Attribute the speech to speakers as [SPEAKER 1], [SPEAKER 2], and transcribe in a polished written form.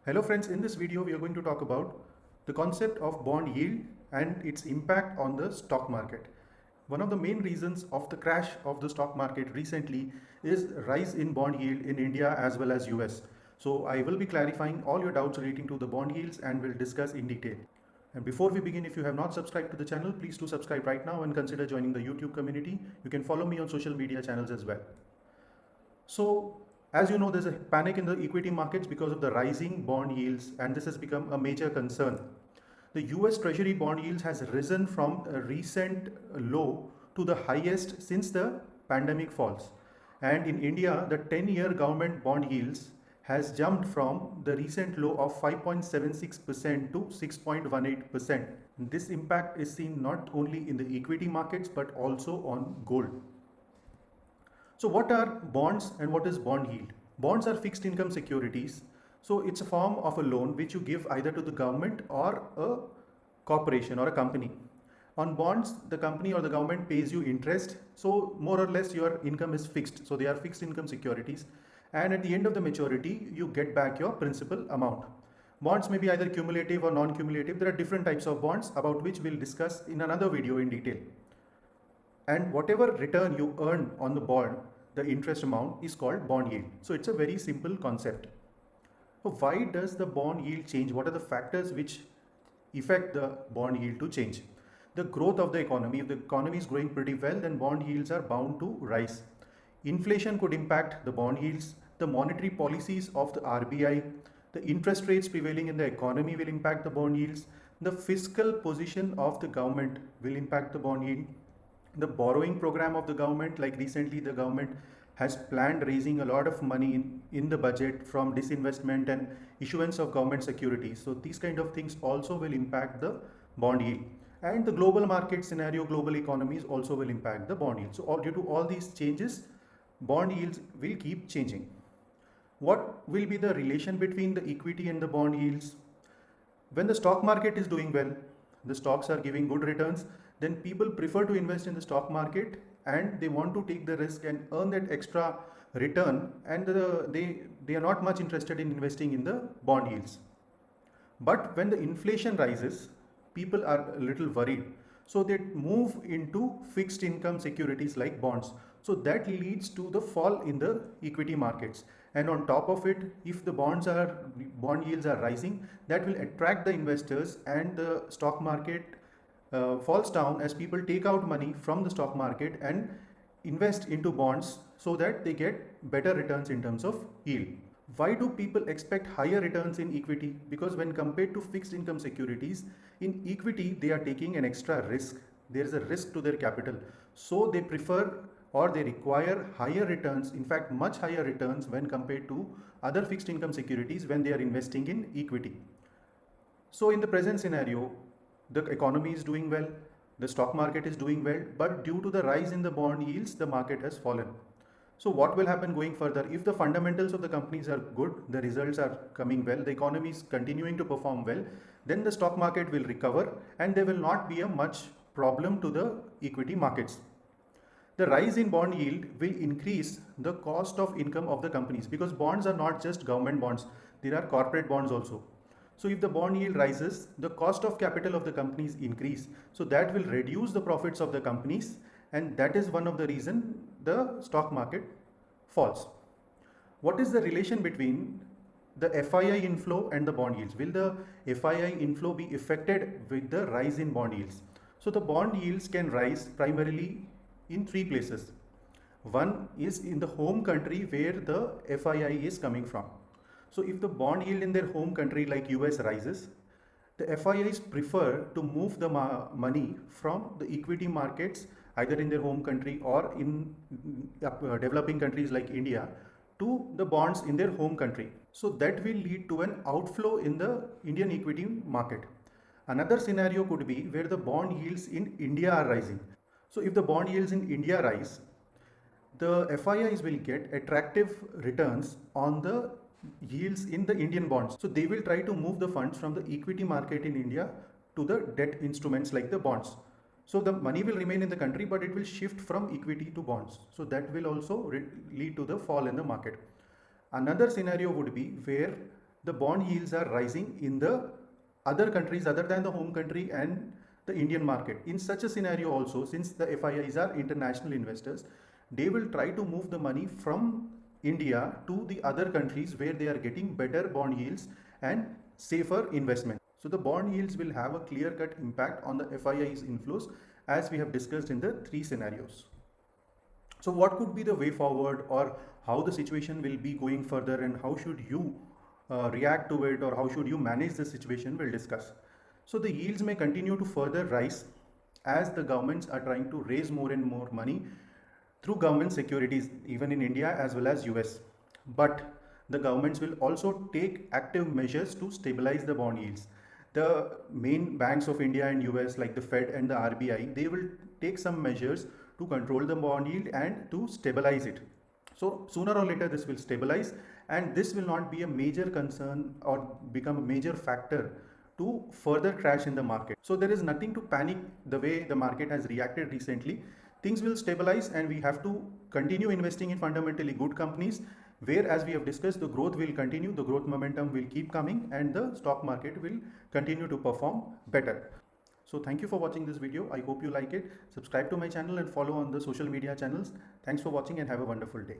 [SPEAKER 1] Hello friends, in this video we are going to talk about the concept of bond yield and its impact on the stock market. One of the main reasons of the crash of the stock market recently is rise in bond yield in India as well as US. So I will be clarifying all your doubts relating to the bond yields and will discuss in detail. And before we begin, if you have not subscribed to the channel, please do subscribe right now and consider joining the YouTube community. You can follow me on social media channels as well. So, as you know, there's a panic in the equity markets because of the rising bond yields, and this has become a major concern. The US Treasury bond yields has risen from a recent low to the highest since the pandemic falls. And in India, the 10-year government bond yields has jumped from the recent low of 5.76% to 6.18%. This impact is seen not only in the equity markets but also on gold. So what are bonds and what is bond yield? Bonds are fixed income securities. So it's a form of a loan which you give either to the government or a corporation or a company. On bonds, the company or the government pays you interest. So more or less your income is fixed. So they are fixed income securities. And at the end of the maturity, you get back your principal amount. Bonds may be either cumulative or non-cumulative. There are different types of bonds about which we'll discuss in another video in detail. And whatever return you earn on the bond, the interest amount is called bond yield. So it's a very simple concept. So why does the bond yield change? What are the factors which affect the bond yield to change? The growth of the economy. If the economy is growing pretty well, then bond yields are bound to rise. Inflation could impact the bond yields. The monetary policies of the RBI, the interest rates prevailing in the economy will impact the bond yields. The fiscal position of the government will impact the bond yield. The borrowing program of the government, like recently the government has planned raising a lot of money in the budget from disinvestment and issuance of government securities. So these kind of things also will impact the bond yield. And the global market scenario, global economies also will impact the bond yield. So due to all these changes, bond yields will keep changing. What will be the relation between the equity and the bond yields? When the stock market is doing well, the stocks are giving good returns, then people prefer to invest in the stock market and they want to take the risk and earn that extra return, and they are not much interested in investing in the bond yields. But when the inflation rises, people are a little worried. So they move into fixed income securities like bonds. So that leads to the fall in the equity markets. And on top of it, if the bond yields are rising, that will attract the investors, and the stock market falls down as people take out money from the stock market and invest into bonds so that they get better returns in terms of yield. Why do people expect higher returns in equity? Because when compared to fixed income securities, in equity they are taking an extra risk. There is a risk to their capital. So they prefer or they require higher returns, in fact much higher returns when compared to other fixed income securities when they are investing in equity. So in the present scenario, the economy is doing well, the stock market is doing well, but due to the rise in the bond yields, the market has fallen. So what will happen going further? If the fundamentals of the companies are good, the results are coming well, the economy is continuing to perform well, then the stock market will recover and there will not be a much problem to the equity markets. The rise in bond yield will increase the cost of income of the companies, because bonds are not just government bonds, there are corporate bonds also. So if the bond yield rises, the cost of capital of the companies increase. So that will reduce the profits of the companies, and that is one of the reason the stock market falls. What is the relation between the FII inflow and the bond yields? Will the FII inflow be affected with the rise in bond yields? So the bond yields can rise primarily in three places. One is in the home country where the FII is coming from. So if the bond yield in their home country like US rises, the FIIs prefer to move the money from the equity markets either in their home country or in developing countries like India to the bonds in their home country. So that will lead to an outflow in the Indian equity market. Another scenario could be where the bond yields in India are rising. So if the bond yields in India rise, the FIIs will get attractive returns on the yields in the Indian bonds. So they will try to move the funds from the equity market in India to the debt instruments like the bonds. So the money will remain in the country, but it will shift from equity to bonds. So that will also lead to the fall in the market. Another scenario would be where the bond yields are rising in the other countries other than the home country and the Indian market. In such a scenario also, since the FIIs are international investors, they will try to move the money from India to the other countries where they are getting better bond yields and safer investment. So the bond yields will have a clear-cut impact on the FIIs inflows, as we have discussed in the three scenarios. So what could be the way forward, or how the situation will be going further, and how should you react to it, or how should you manage the situation, we'll discuss. So the yields may continue to further rise as the governments are trying to raise more and more money through government securities, even in India as well as US. But the governments will also take active measures to stabilize the bond yields. The main banks of India and US, like the Fed and the RBI, they will take some measures to control the bond yield and to stabilize it. So sooner or later this will stabilize, and this will not be a major concern or become a major factor to further crash in the market. So there is nothing to panic the way the market has reacted recently. Things will stabilize, and we have to continue investing in fundamentally good companies where, as we have discussed, the growth will continue, the growth momentum will keep coming, and the stock market will continue to perform better. So thank you for watching this video. I hope you like it. Subscribe to my channel and follow on the social media channels. Thanks for watching and have a wonderful day.